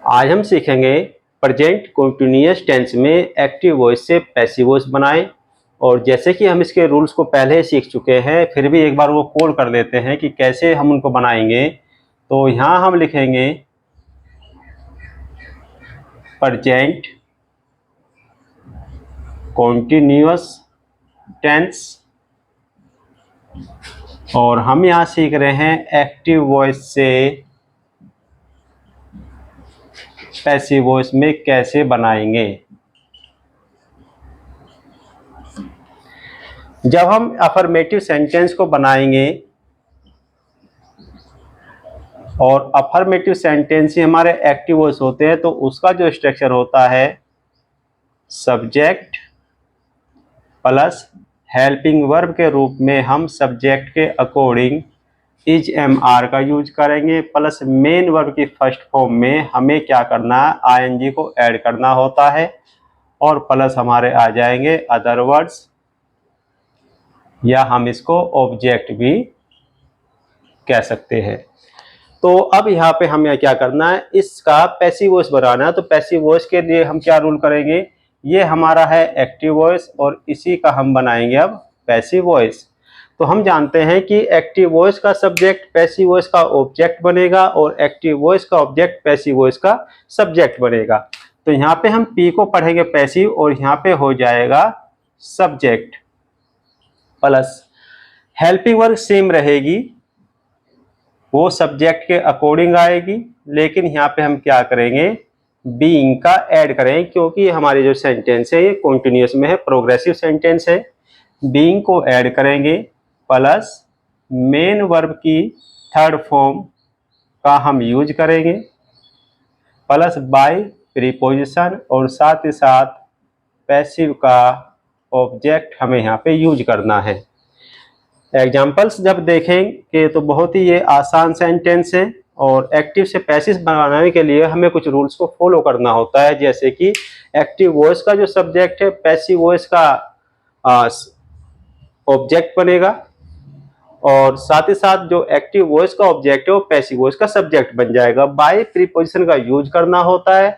आज हम सीखेंगे प्रेजेंट कंटिन्यूअस टेंस में एक्टिव वॉइस से पैसिव वॉइस बनाएं। और जैसे कि हम इसके रूल्स को पहले ही सीख चुके हैं, फिर भी एक बार वो कोड कर लेते हैं कि कैसे हम उनको बनाएंगे। तो यहाँ हम लिखेंगे प्रेजेंट कंटिन्यूअस टेंस, और हम यहाँ सीख रहे हैं एक्टिव वॉइस से पैसिव वॉइस में कैसे बनाएंगे। जब हम अफर्मेटिव सेंटेंस को बनाएंगे, और अफर्मेटिव सेंटेंस ही हमारे एक्टिव वॉइस होते हैं, तो उसका जो स्ट्रक्चर होता है सब्जेक्ट प्लस हेल्पिंग वर्ब के रूप में हम सब्जेक्ट के अकॉर्डिंग इज एम आर का यूज करेंगे, प्लस मेन वर्ब की फर्स्ट फॉर्म में हमें क्या करना है, आईएनजी को ऐड करना होता है, और प्लस हमारे आ जाएंगे अदर वर्ड्स, या हम इसको ऑब्जेक्ट भी कह सकते हैं। तो अब यहाँ पे हमें क्या करना है, इसका पैसिव वॉइस बनाना है। तो पैसिव वॉइस के लिए हम क्या रूल करेंगे, ये हमारा है एक्टिव वॉइस और इसी का हम बनाएंगे अब पैसिव वॉइस। तो हम जानते हैं कि एक्टिव वॉइस का सब्जेक्ट पैसिव वॉइस का ऑब्जेक्ट बनेगा, और एक्टिव वॉइस का ऑब्जेक्ट पैसिव वॉइस का सब्जेक्ट बनेगा। तो यहाँ पे हम पी को पढ़ेंगे पैसिव, और यहाँ पे हो जाएगा subject, plus helping verb same रहेगी, वो सब्जेक्ट के अकॉर्डिंग आएगी, लेकिन यहाँ पे हम क्या करेंगे, बीइंग का ऐड करेंगे, क्योंकि हमारी जो सेंटेंस है ये कॉन्टिन्यूअस में है, प्रोग्रेसिव सेंटेंस है। बीइंग को ऐड करेंगे, प्लस मेन वर्ब की थर्ड फॉर्म का हम यूज करेंगे, प्लस बाय प्रीपोजिशन, और साथ ही साथ पैसिव का ऑब्जेक्ट हमें यहाँ पे यूज करना है। एग्जाम्पल्स जब देखेंगे तो बहुत ही ये आसान सेंटेंस है, और एक्टिव से पैसिव बनाने के लिए हमें कुछ रूल्स को फॉलो करना होता है। जैसे कि एक्टिव वॉइस का जो सब्जेक्ट है पैसिव वॉइस का ऑब्जेक्ट बनेगा, और साथ ही साथ जो एक्टिव वॉइस का ऑब्जेक्ट है वो पैसिव वॉइस का सब्जेक्ट बन जाएगा। बाय प्रीपोजिशन का यूज करना होता है।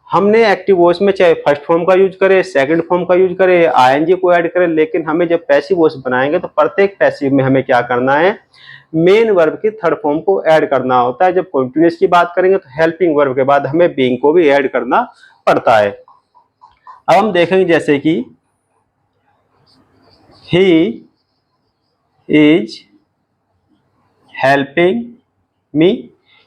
हमने एक्टिव वॉइस में चाहे फर्स्ट फॉर्म का यूज करें, सेकंड फॉर्म का यूज करें, आईएनजी को ऐड करें, लेकिन हमें जब पैसिव वॉइस बनाएंगे तो प्रत्येक पैसिव में हमें क्या करना है, मेन वर्ब की थर्ड फॉर्म को ऐड करना होता है। जब कंटीन्यूअस की बात करेंगे तो हेल्पिंग वर्ब के बाद हमें बीइंग को भी ऐड करना पड़ता है। अब हम देखेंगे जैसे कि ही इज हेल्पिंग मी,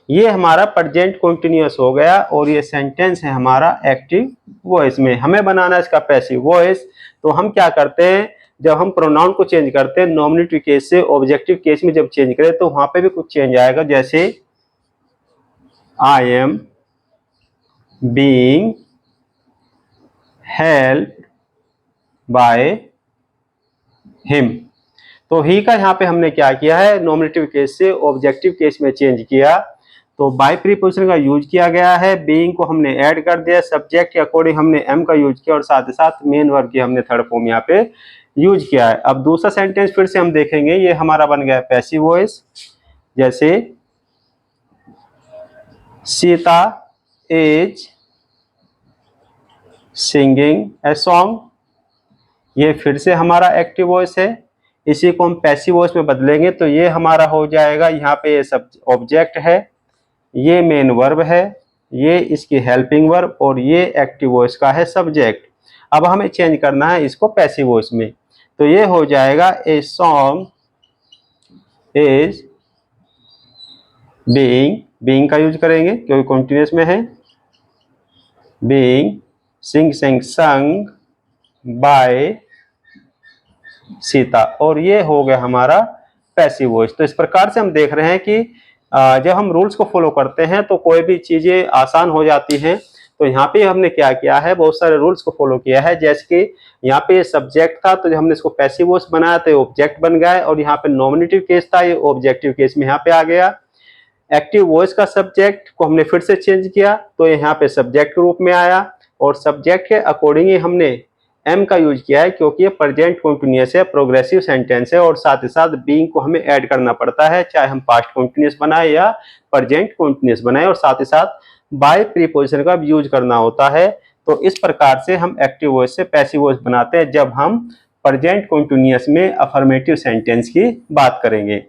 ये हमारा प्रेजेंट कंटिन्यूअस हो गया, और ये सेंटेंस है हमारा एक्टिव वॉइस में। हमें बनाना है इसका पैसिव वॉइस। तो हम क्या करते हैं, जब हम प्रोनाउन को चेंज करते हैं नॉमिनेटिव केस से ऑब्जेक्टिव केस में जब चेंज करें तो वहां पे भी कुछ चेंज आएगा। जैसे I am being helped by him, तो ही का यहाँ पे हमने क्या किया है, नॉमिनेटिव केस से ऑब्जेक्टिव केस में चेंज किया। तो बाय प्रीपोजिशन का यूज किया गया है, बीइंग को हमने ऐड कर दिया, सब्जेक्ट के अकॉर्डिंग हमने एम का यूज किया, और साथ ही साथ मेन वर्ब की हमने थर्ड फॉर्म यहाँ पे यूज किया है। अब दूसरा सेंटेंस फिर से हम देखेंगे, ये हमारा बन गया पैसिव वॉइस। जैसे Sita is singing a song, ये फिर से हमारा एक्टिव वॉइस है। इसी को हम पैसिव वॉइस में बदलेंगे तो ये हमारा हो जाएगा, यहाँ पे ये सब ऑब्जेक्ट है, ये मेन वर्ब है, ये इसकी हेल्पिंग वर्ब, और ये एक्टिव वॉइस का है सब्जेक्ट। अब हमें चेंज करना है इसको पैसिव वॉइस में, तो ये हो जाएगा ए सॉन्ग इज बीइंग का यूज करेंगे क्योंकि कंटिन्यूअस में है, बीइंग संग बाय सीता, और ये हो गया हमारा पैसिव वॉइस। तो इस प्रकार से हम देख रहे हैं कि जब हम रूल्स को फॉलो करते हैं तो कोई भी चीजें आसान हो जाती हैं। तो यहाँ पे हमने क्या किया है, बहुत सारे रूल्स को फॉलो किया है। जैसे कि यहाँ पे सब्जेक्ट था तो हमने इसको पैसिव वॉइस बनाया तो ये ऑब्जेक्ट बन गया, और यहाँ पे नॉमिनेटिव केस था, ये ऑब्जेक्टिव केस में यहाँ पे आ गया। एक्टिव वॉइस का सब्जेक्ट को हमने फिर से चेंज किया तो यहाँ पे सब्जेक्ट के रूप में आया, और सब्जेक्ट के अकॉर्डिंग ही हमने एम का यूज किया है क्योंकि ये प्रेजेंट कंटिन्यूअस है, प्रोग्रेसिव सेंटेंस है, और साथ ही साथ बीइंग को हमें ऐड करना पड़ता है, चाहे हम पास्ट कंटिन्यूअस बनाए या प्रेजेंट कंटिन्यूअस बनाए, और साथ ही साथ बाय प्रीपोजिशन का यूज करना होता है। तो इस प्रकार से हम एक्टिव वॉइस से पैसिव वॉइस बनाते हैं जब हम प्रेजेंट कंटीन्यूअस में अफर्मेटिव सेंटेंस की बात करेंगे।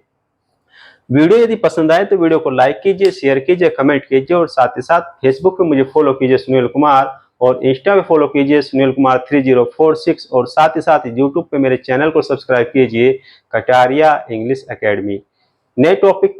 वीडियो यदि पसंद आए तो वीडियो को लाइक कीजिए, शेयर कीजिए, कमेंट कीजिए और साथ ही साथ फेसबुक पे मुझे फॉलो कीजिए सुनील कुमार, और इंस्टा पे फॉलो कीजिए सुनील कुमार 3046, और साथ ही साथ यूट्यूब पे मेरे चैनल को सब्सक्राइब कीजिए कटारिया इंग्लिश एकेडमी। नए टॉपिक